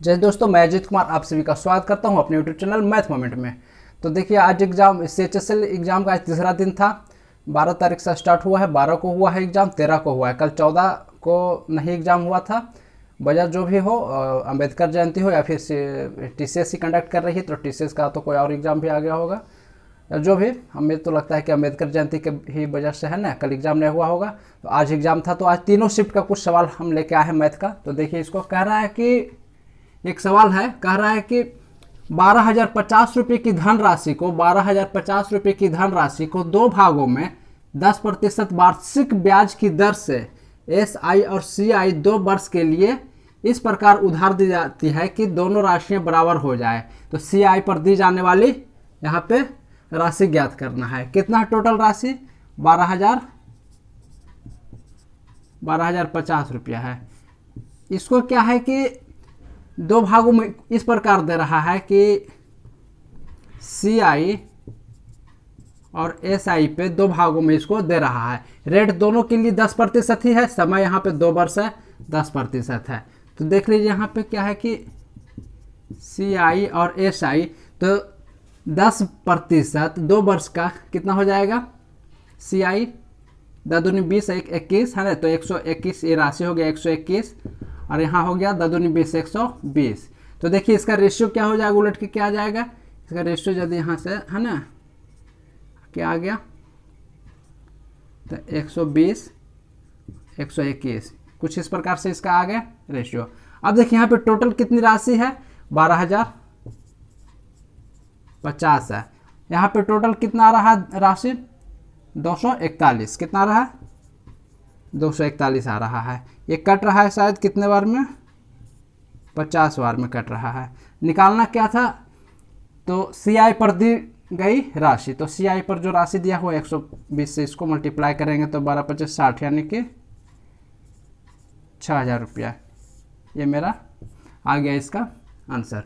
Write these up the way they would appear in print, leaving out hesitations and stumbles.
जय दोस्तों, मैं अजीत कुमार आप सभी का स्वागत करता हूं अपने यूट्यूब चैनल मैथ मोमेंट में। तो देखिए, आज एग्जाम CHSL एग्जाम का आज तीसरा दिन था। 12 तारीख से स्टार्ट हुआ है, 12 को हुआ है एग्जाम, 13 को हुआ है। कल 14 को नहीं एग्जाम हुआ था। वजह जो भी हो, अंबेडकर जयंती हो या फिर TCS ही कंडक्ट कर रही है, तो TCS का तो कोई और एग्जाम भी आ गया होगा या जो भी। हमें तो लगता है कि अंबेडकर जयंती के ही वजह से है ना, कल एग्जाम नहीं हुआ होगा। तो आज एग्जाम था, तो आज तीनों शिफ्ट का कुछ सवाल हम लेके आए हैं मैथ का। तो देखिए, इसको कह रहा है कि एक सवाल है, कह रहा है कि 12,050 रुपये की धनराशि को 12,050 रुपये की धनराशि को दो भागों में 10% वार्षिक ब्याज की दर से SI और CI 2 वर्ष के लिए इस प्रकार उधार दी जाती है कि दोनों राशियां बराबर हो जाए। तो CI पर दी जाने वाली यहाँ पे राशि ज्ञात करना है। कितना टोटल राशि? 12,050 रुपया है। इसको क्या है कि दो भागों में इस प्रकार दे रहा है कि CI और SI पे दो भागों में इसको दे रहा है। रेट दोनों के लिए 10% ही है, समय यहाँ पे 2 वर्ष है, 10% है। तो देख लीजिए यहाँ पे क्या है कि CI और SI, तो 10% 2 वर्ष का कितना हो जाएगा? CI 10 दूनी 20 21 है ना, तो 121 ये राशि हो गया 121, और यहाँ हो गया 10 दूनी 20 120। तो देखिए इसका रेशियो क्या हो जाएगा, उलट के क्या आ जाएगा इसका रेशियो, यदि यहाँ से है ना क्या आ गया, तो 120 121 कुछ इस प्रकार से इसका आ गया रेशियो। अब देखिए यहाँ पे टोटल कितनी राशि है? 12,050 है। यहाँ पे टोटल कितना आ रहा है राशि? 241। कितना रहा? 241 आ रहा है। ये कट रहा है शायद कितने बार में? 50 बार में कट रहा है। निकालना क्या था? तो CI पर दी गई राशि, तो CI पर जो राशि दिया हुआ 120 से इसको मल्टीप्लाई करेंगे तो 12 25 60, यानी कि 6,000 रुपया। ये मेरा आ गया इसका आंसर।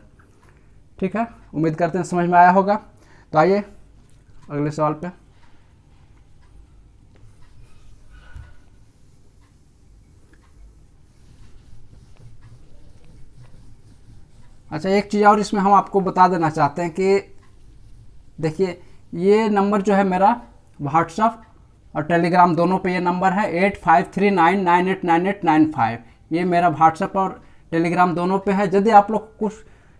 ठीक है, उम्मीद करते हैं समझ में आया होगा। तो आइए अगले सवाल पे। अच्छा, एक चीज़ और इसमें हम आपको बता देना चाहते हैं कि देखिए, ये नंबर जो है मेरा व्हाट्सअप और टेलीग्राम दोनों पे ये नंबर है 8539989895। ये मेरा व्हाट्सअप और टेलीग्राम दोनों पे है। यदि आप लोग कुछ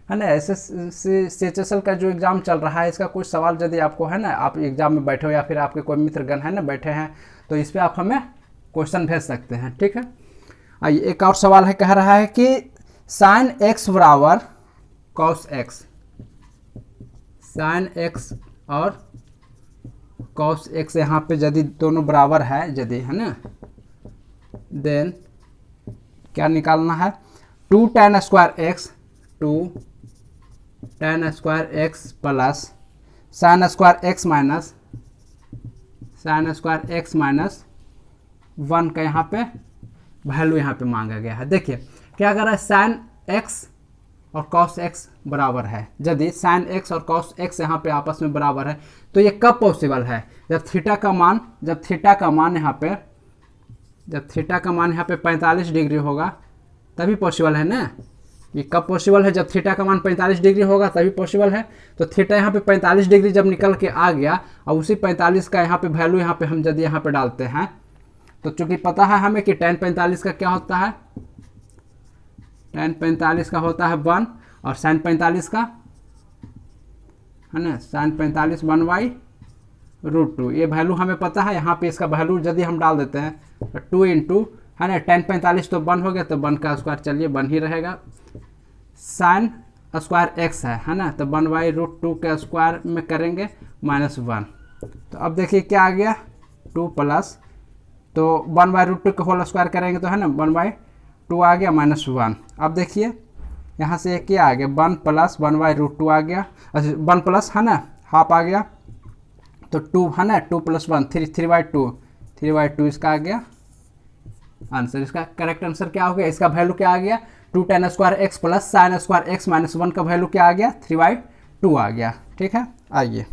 है ना CHSL का जो एग्ज़ाम चल रहा है, इसका कुछ सवाल यदि आपको है ना, आप एग्ज़ाम में बैठे हो या फिर आपके कोई मित्रगण है ना बैठे हैं, तो इस पर आप हमें क्वेश्चन भेज सकते हैं। ठीक है, आइए एक और सवाल है, कह रहा है कि sin x बराबर cos x, sin x और cos x यहाँ पे यदि दोनों बराबर है, यदि है ना, देन क्या निकालना है? 2 tan square x, 2 tan square x plus sin square x minus sin square x minus 1 का यहाँ पे वैल्यू यहाँ पे मांगा गया है। देखिए क्या कर रहा है, sin x और cos x बराबर है। यदि sin x और cos x यहाँ पे आपस में बराबर है, तो ये कब पॉसिबल है? जब थीटा का मान यहाँ पे 45 डिग्री होगा, तभी पॉसिबल है ना। ये कब पॉसिबल है? जब थीटा का मान 45 डिग्री होगा तभी पॉसिबल है। तो थीटा यहाँ पे 45 डिग्री जब निकल के आ गया, और उसी 45 का यहाँ पे वैल्यू यहाँ पे हम यदि यहाँ पे डालते हैं, तो चूंकि पता है हमें कि tan 45 का क्या होता है, tan 45 का होता है 1, और sin 45 का है ना, sin 45 1/√2। ये वैल्यू हमें पता है। यहाँ पे इसका वैल्यू यदि हम डाल देते हैं तो 2 इंटू है ना, tan 45 तो 1 हो गया, तो 1 का स्क्वायर, चलिए 1 ही रहेगा। sin स्क्वायर x है ना, तो 1/√2 के स्क्वायर में करेंगे -1। तो अब देखिए क्या आ गया, 2 प्लस, तो 1/√2 के होल स्क्वायर करेंगे तो है ना 1/2 आ गया -1। अब देखिए यहाँ से क्या आ गया, 1 प्लस 1/√2 आ गया, 1 प्लस है ना हाफ आ गया, तो 2 है ना, 2 प्लस 1 3/2 इसका आ गया आंसर। इसका करेक्ट आंसर क्या हो गया? इसका वैल्यू क्या आ गया? 2 tan square x plus sin square x minus 1 का वैल्यू क्या आ गया? 3/2 आ गया। ठीक है, आइए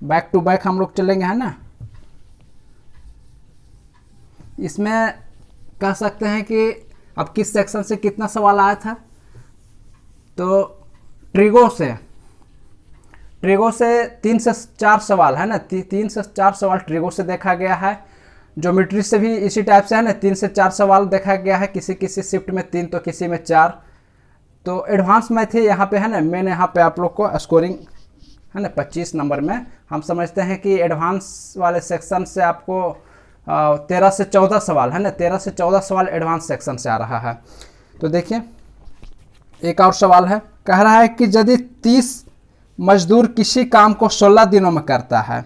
बैक टू बैक हम लोग चलेंगे है ना। इसमें कह सकते हैं कि अब किस सेक्शन से कितना सवाल आया था, तो ट्रिगो से 3 से 4 सवाल है ना, 3 से 4 सवाल ट्रिगो से देखा गया है। ज्योमेट्री से भी इसी टाइप से है ना, 3 से 4 सवाल देखा गया है, किसी किसी शिफ्ट में 3 तो किसी में 4। तो एडवांस मैथ है यहाँ पे है ना, मैंने यहाँ पे आप लोग को स्कोरिंग है ना 25 नंबर में हम समझते हैं कि एडवांस वाले सेक्शन से आपको 13 से 14 सवाल है ना, 13 से 14 सवाल एडवांस सेक्शन से आ रहा है। तो देखिए एक और सवाल है, कह रहा है कि यदि 30 मजदूर किसी काम को 16 दिनों में करता है,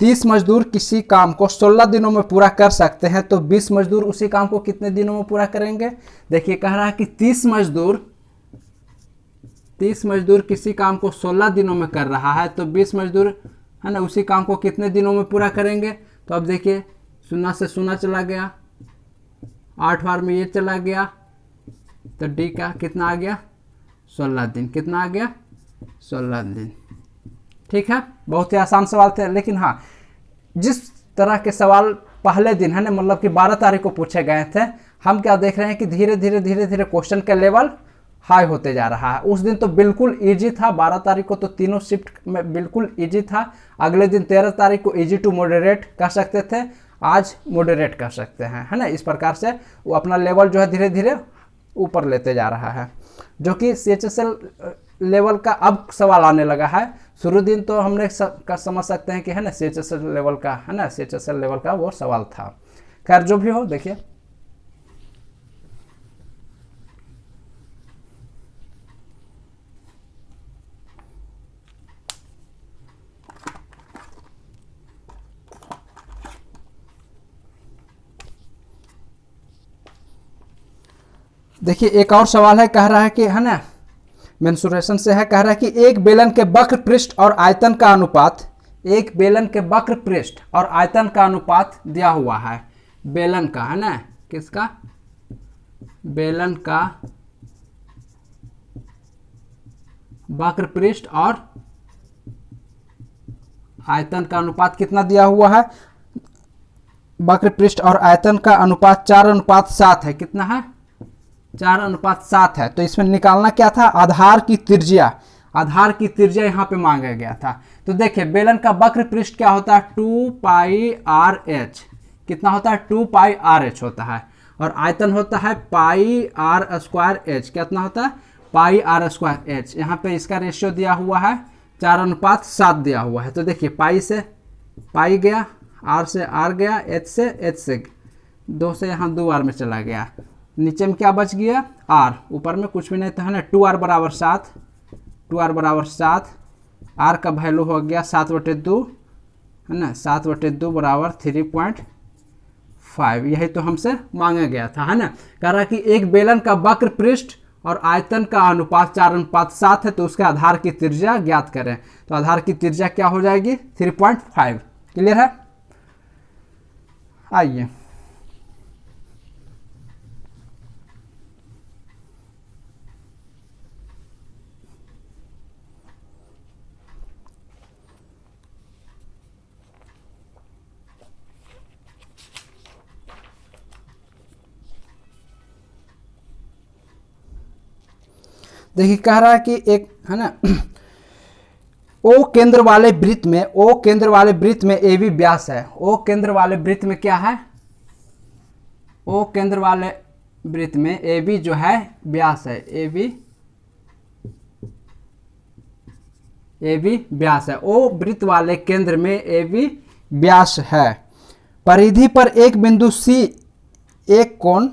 30 मजदूर किसी काम को 16 दिनों में पूरा कर सकते हैं, तो 20 मजदूर उसी काम को कितने दिनों में पूरा करेंगे। देखिए कह रहा है कि 30 मजदूर किसी काम को 16 दिनों में कर रहा है, तो 20 मजदूर है ना उसी काम को कितने दिनों में पूरा करेंगे। तो अब देखिए 0 से 0 चला गया, 8 बार में ये चला गया, तो डी का कितना आ गया 16 दिन, कितना आ गया 16 दिन। ठीक है, बहुत ही आसान सवाल थे, लेकिन हाँ जिस तरह के सवाल पहले दिन है ना मतलब कि 12 तारीख को पूछे गए थे, हम क्या देख रहे हैं कि धीरे धीरे क्वेश्चन का लेवल हाई होते जा रहा है। उस दिन तो बिल्कुल इजी था, 12 तारीख को तो तीनों शिफ्ट में बिल्कुल इजी था। अगले दिन 13 तारीख को इजी टू मॉडरेट कह सकते थे, आज मॉडरेट कह सकते हैं, है ना। इस प्रकार से वो अपना लेवल जो है धीरे धीरे ऊपर लेते जा रहा है, जो कि CHSL लेवल का अब सवाल आने लगा है। शुरू दिन तो हमने समझ सकते हैं कि है ना CHSL लेवल का है ना, CHSL लेवल का वो सवाल था। खैर जो भी हो, देखिए देखिए एक और सवाल है, कह रहा है कि है ना मेंसुरेशन से है, कह रहा है कि एक बेलन के वक्र पृष्ठ और आयतन का अनुपात, एक बेलन के वक्र पृष्ठ और आयतन का अनुपात दिया हुआ है। बेलन का है ना, किसका, बेलन का वक्र पृष्ठ और आयतन का अनुपात कितना दिया हुआ है। वक्र पृष्ठ और आयतन का अनुपात 4:7 है। कितना है 4:7 है। तो इसमें निकालना क्या था, आधार की त्रिज्या, आधार की त्रिज्या यहाँ पे मांगा गया था। तो देखिए बेलन का वक्र पृष्ठ क्या होता है 2πRh, कितना होता है 2πRh होता है, और आयतन होता है πr²h, कितना होता है πr²h। यहाँ पे इसका रेशियो दिया हुआ है 4:7 दिया हुआ है। तो देखिए पाई से पाई गया, आर से आर गया, एच से 2 से यहाँ 2 बार में चला गया, नीचे में क्या बच गया आर, ऊपर में कुछ भी नहीं था, है ना 2r बराबर 7, 2r बराबर 7, आर का वैल्यू हो गया 7/2 है ना, 7/2 बराबर 3.5। यही तो हमसे मांगा गया था, है ना। कह रहा कि एक बेलन का वक्र पृष्ठ और आयतन का अनुपात 4:7 है, तो उसके आधार की त्रिज्या ज्ञात करें। तो आधार की त्रिज्या क्या हो जाएगी 3.5। क्लियर है। आइए देखिए कह रहा है कि एक है ना ओ केंद्र वाले वृत्त में, ओ केंद्र वाले वृत्त में AB व्यास है। ओ केंद्र वाले वृत्त में क्या है, ओ केंद्र वाले वृत्त में AB जो है व्यास है, AB व्यास है। ओ वृत्त वाले केंद्र में AB व्यास है। परिधि पर एक बिंदु C एक कोण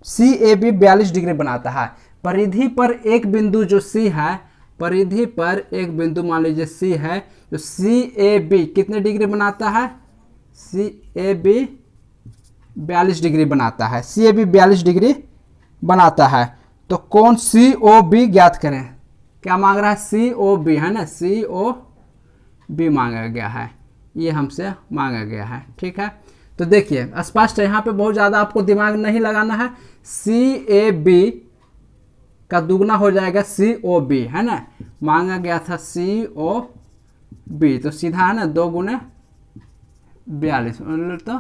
CAB 42 डिग्री बनाता है। परिधि पर एक बिंदु जो C है, परिधि पर एक बिंदु मान लीजिए C है, तो CAB कितने डिग्री बनाता है, CAB 42 डिग्री बनाता है, CAB 42 डिग्री बनाता है। तो कोण COB ज्ञात करें। क्या मांग रहा है COB है ना, COB मांगा गया है, ये हमसे मांगा गया है। ठीक है, तो देखिए स्पष्ट है, यहाँ पे बहुत ज़्यादा आपको दिमाग नहीं लगाना है। CAB का दुगना हो जाएगा COB है ना, मांगा गया था COB, तो सीधा है ना 2 × 42 तो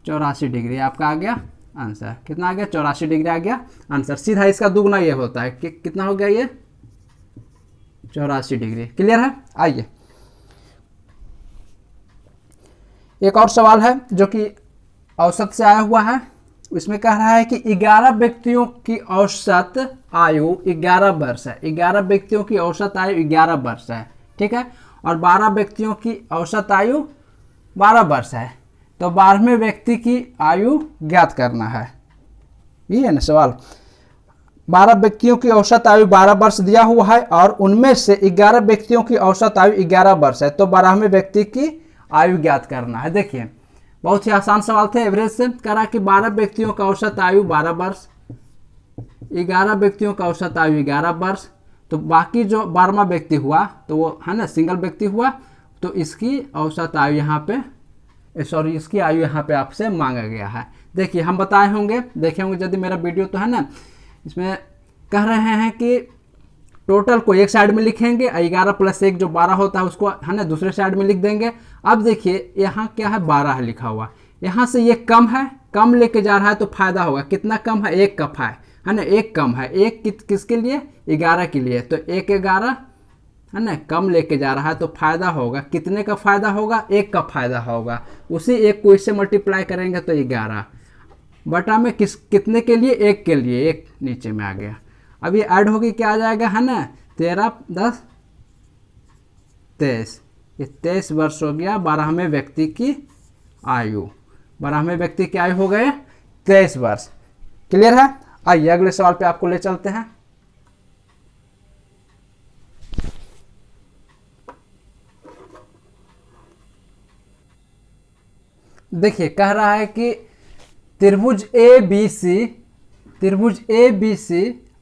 84 डिग्री आपका आ गया आंसर कितना आ गया, 84 डिग्री आ गया आंसर। सीधा इसका दुगना ये होता है कि कितना हो गया ये 84 डिग्री। क्लियर है। आइए एक और सवाल है जो कि औसत से आया हुआ है। इसमें कह रहा है कि 11 व्यक्तियों की औसत आयु 11 वर्ष है। 11 व्यक्तियों की औसत आयु 11 वर्ष है, ठीक है, और 12 व्यक्तियों की औसत आयु 12 वर्ष है। तो 12वें व्यक्ति की आयु ज्ञात करना है। ये है ना सवाल। 12 व्यक्तियों की औसत आयु 12 वर्ष दिया हुआ है और उनमें से 11 व्यक्तियों की औसत आयु 11 वर्ष है। तो 12वें व्यक्ति की आयु ज्ञात करना है। देखिए बहुत ही आसान सवाल थे। एवरेज से करा कि 12 व्यक्तियों का औसत आयु 12 वर्ष, 11 व्यक्तियों का औसत आयु 11 वर्ष, तो बाकी जो 12वां व्यक्ति हुआ तो वो है ना सिंगल व्यक्ति हुआ, तो इसकी औसत आयु यहाँ पे सॉरी इसकी आयु यहाँ पे आपसे मांगा गया है। देखिए हम बताए होंगे, देखे होंगे यदि मेरा वीडियो तो है ना, इसमें कह रहे हैं कि टोटल को एक साइड में लिखेंगे, 11 + 1 जो 12 होता है उसको है ना दूसरे साइड में लिख देंगे। अब देखिए यहाँ क्या है 12 है लिखा हुआ, यहाँ से ये कम है, कम लेके जा रहा है तो फायदा होगा। कितना कम है, 1 कप है ना, 1 कम है। 1 किसके लिए, 11 के लिए, तो 1 11 है ना, कम लेके जा रहा है तो फायदा होगा। कितने का फायदा होगा, 1 का फायदा होगा। उसी 1 को इससे मल्टीप्लाई करेंगे तो 11 बटा में कितने के लिए, 1 के लिए, 1 नीचे में आ गया। अब ये ऐड होगी क्या आ जाएगा है ना, 13 10 23, ये 23 वर्ष हो गया 12वें व्यक्ति की आयु। 12वें व्यक्ति की आयु हो गए 23 वर्ष। क्लियर है। आइए अगले सवाल पे आपको ले चलते हैं। देखिए कह रहा है कि त्रिभुज ए बी सी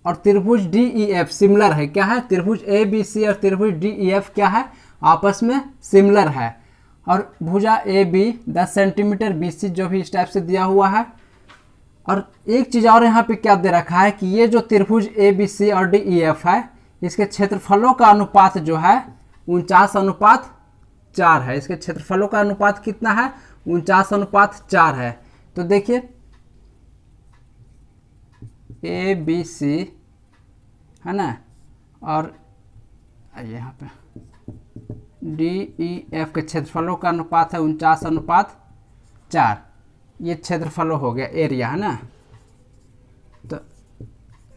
और त्रिभुज डी ई एफ सिमिलर है। क्या है, त्रिभुज ए बी सी और त्रिभुज डी ई एफ क्या है, आपस में सिमिलर है। और भुजा A B 10 centimetre, B C जो भी इस टाइप से दिया हुआ है। और एक चीज़ और यहाँ पे क्या दे रखा है कि ये जो त्रिभुज ए बी सी और डी ई एफ है, इसके क्षेत्रफलों का अनुपात जो है 49:4 है। इसके क्षेत्रफलों का अनुपात कितना है, 49:4 है। तो देखिए ए बी सी है ना, और यहाँ पे डी ई एफ के क्षेत्रफलों का अनुपात है 49:4। ये क्षेत्रफलों हो गया, एरिया है ना। तो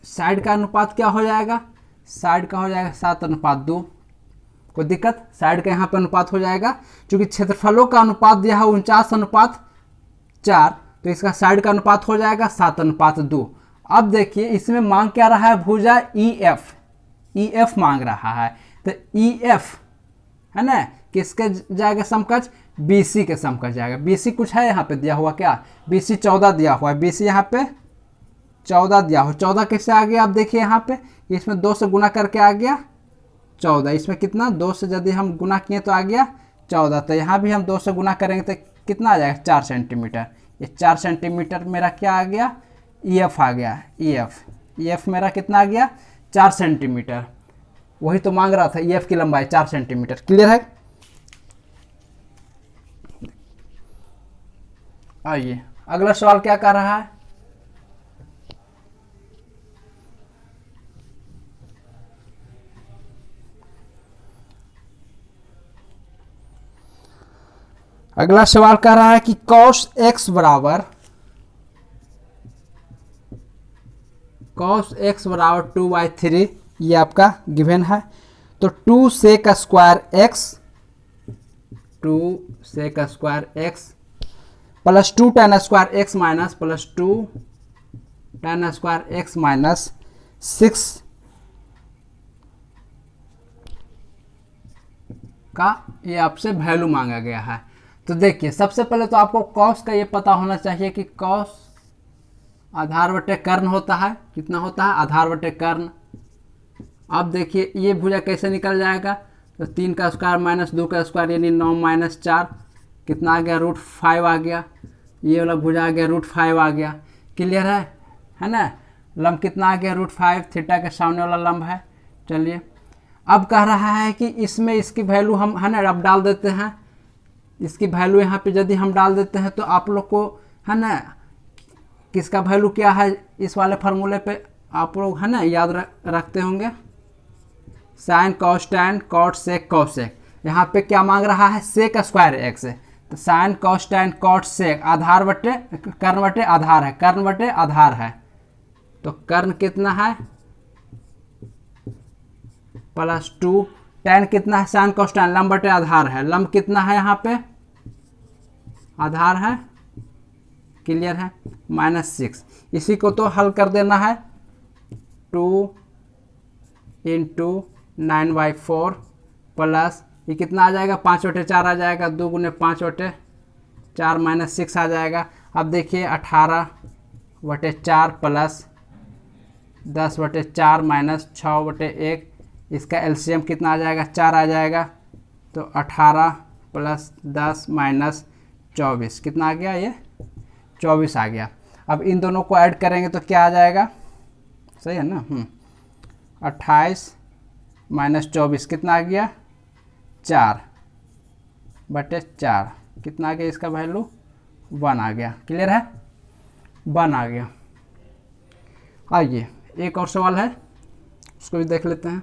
साइड का अनुपात क्या हो जाएगा, साइड का हो जाएगा 7:2। कोई दिक्कत, साइड का यहाँ पे अनुपात हो जाएगा। क्योंकि क्षेत्रफलों का अनुपात दिया है 49:4, तो इसका साइड का अनुपात हो जाएगा 7:2। अब देखिए इसमें मांग क्या रहा है, भुजा ई एफ मांग रहा है। तो ई एफ है ना किसके जाएगा समकक्ष, बी सी के समकक्ष जाएगा। बी सी कुछ है यहाँ पे दिया हुआ, क्या बी सी 14 दिया हुआ है। बी सी यहाँ पे 14 दिया हुआ, 14 कैसे आ गया, आप देखिए यहाँ पे इसमें 2 से गुना करके आ गया 14। इसमें कितना, 2 से यदि हम गुना किए तो आ गया 14। तो यहाँ भी हम 2 से गुना करेंगे तो कितना आ जाएगा, 4 सेंटीमीटर। ये 4 सेंटीमीटर मेरा क्या आ गया, ई एफ आ गया। ई एफ मेरा कितना आ गया, 4 सेंटीमीटर। वही तो मांग रहा था, ई एफ की लंबाई 4 सेंटीमीटर। क्लियर है। आइए अगला सवाल क्या कह रहा है, अगला सवाल कह रहा है कि cos x बराबर 2/3, ये आपका गिवन है। तो 2 sec square x plus 2 tan square x minus plus 2 tan square x minus 6 का ये आपसे वैल्यू मांगा गया है। तो देखिए सबसे पहले तो आपको कॉस का ये पता होना चाहिए कि कॉस आधार बटे कर्ण होता है। कितना होता है, आधार बटे कर्ण। अब देखिए ये भुजा कैसे निकल जाएगा, तो 3 का स्क्वायर माइनस 2 का स्क्वायर यानी 9 - 4 कितना आ गया, √5 आ गया। ये वाला भुजा आ गया √5 आ गया। क्लियर है ना। लंब कितना आ गया, √5, थीटा के सामने वाला लंब है। चलिए अब कह रहा है कि इसमें इसकी वैल्यू हम है ना अब डाल देते हैं। इसकी वैल्यू यहाँ पे यदि हम डाल देते हैं तो आप लोग को है ना किसका वैल्यू क्या है इस वाले फार्मूले पे आप लोग है ना याद रखते होंगे, sine cos tan cot sec cosec. यहाँ पे क्या मांग रहा है, सेक स्क्वायर एक्स है, तो sine cos tan cot sec आधार बटे कर्ण बटे आधार है, कर्ण बटे आधार है, तो कर्ण कितना है +2, टैन कितना है साइन कॉस टैन लंब बटे आधार है, लंब कितना है यहाँ पे आधार है, क्लियर है, -6। इसी को तो हल कर देना है, 2 × 9/4 प्लस ये कितना आ जाएगा 5/4 आ जाएगा, 2 × 5/4 -6 आ जाएगा। अब देखिए 18/4 प्लस 10/4 -6/1, इसका एलसीएम कितना आ जाएगा 4 आ जाएगा, तो 18 + 10 - 24 कितना आ गया, ये 24 आ गया। अब इन दोनों को ऐड करेंगे तो क्या आ जाएगा, सही है ना, 28 - 24 कितना आ गया 4/4, कितना आ गया इसका वैल्यू 1 आ गया, क्लियर है, 1 आ गया। आइए एक और सवाल है उसको भी देख लेते हैं।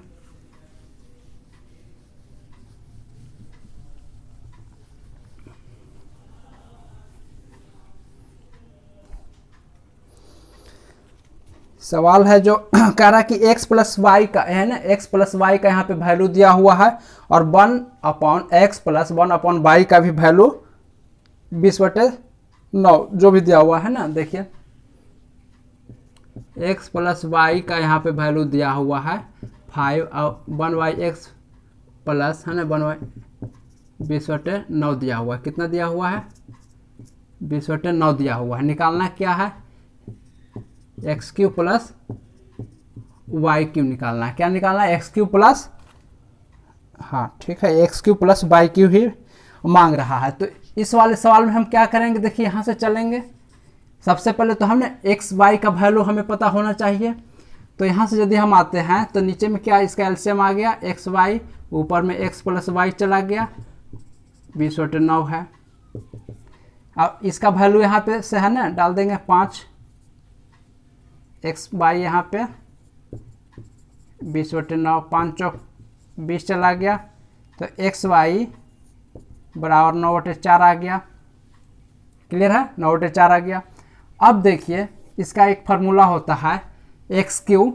सवाल है जो कह रहा है कि x + y का है ना, x + y का यहाँ पे वैल्यू दिया हुआ है और 1/x + 1/y का भी वैल्यू 20/9 जो भी दिया हुआ है ना। देखिए x + y का यहाँ पे वैल्यू दिया हुआ है 5 और 1/x प्लस है ना 1y 20/9 दिया हुआ है, कितना दिया हुआ है 20/9 दिया हुआ है। निकालना क्या है x³ + y³ निकालना है, क्या निकालना है x³ प्लस, हाँ ठीक है x³ + y³ ही मांग रहा है। तो इस वाले सवाल में हम क्या करेंगे, देखिए यहाँ से चलेंगे, सबसे पहले तो हमने x y का वैल्यू हमें पता होना चाहिए, तो यहाँ से यदि हम आते हैं तो नीचे में क्या इसका एलसीएम आ गया x y, ऊपर में x + y चला गया 20/9 है। अब इसका वैल्यू यहाँ पे से है ना डाल देंगे 5, x y यहाँ पे 20/9, 5 × 20 चला गया, तो x y बराबर 9/4 आ गया, क्लियर है 9/4 आ गया। अब देखिए इसका एक फार्मूला होता है x³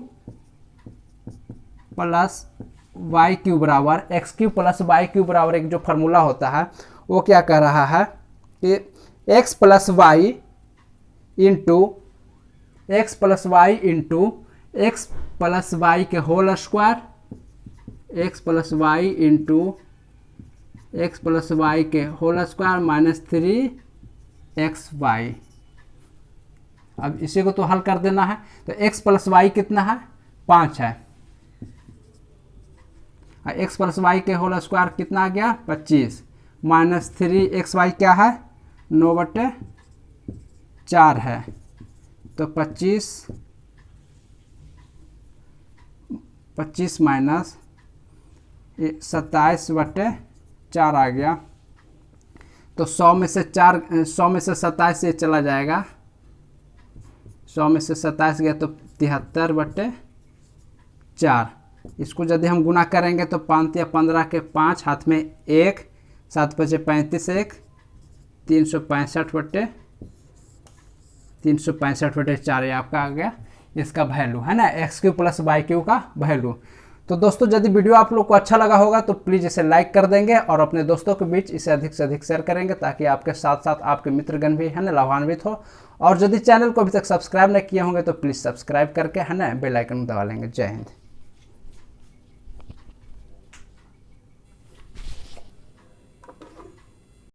+ y³ बराबर, x³ + y³ बराबर एक जो फार्मूला होता है वो क्या कह रहा है कि x + y into x + y into x + y के whole square, x + y into x + y के होल स्क्वायर -3xy। अब इसी को तो हल कर देना है, तो x + y कितना है 5 है, x + y के होल स्क्वायर कितना आ गया 25, -3xy क्या है 9/4 है, तो 25 माइनस 27/4 आ गया, तो 100 में से 27 ये चला जाएगा, 100 में से 27 गया तो 73/4। इसको यदि हम गुना करेंगे तो 5 या 15 के 5, हाथ में 1, 7 × 5 = 35, 1 365/4 ये आपका आ गया इसका वैल्यू है ना, x³ + y³ का वैल्यू। तो दोस्तों यदि वीडियो आप लोग को अच्छा लगा होगा तो प्लीज़ इसे लाइक कर देंगे और अपने दोस्तों के बीच इसे अधिक से अधिक शेयर करेंगे, ताकि आपके साथ साथ आपके मित्रगण भी है ना लाभान्वित हो। और यदि चैनल को अभी तक सब्सक्राइब नहीं किए होंगे तो प्लीज़ सब्सक्राइब करके है ना बेल आइकन दबा लेंगे। जय हिंद।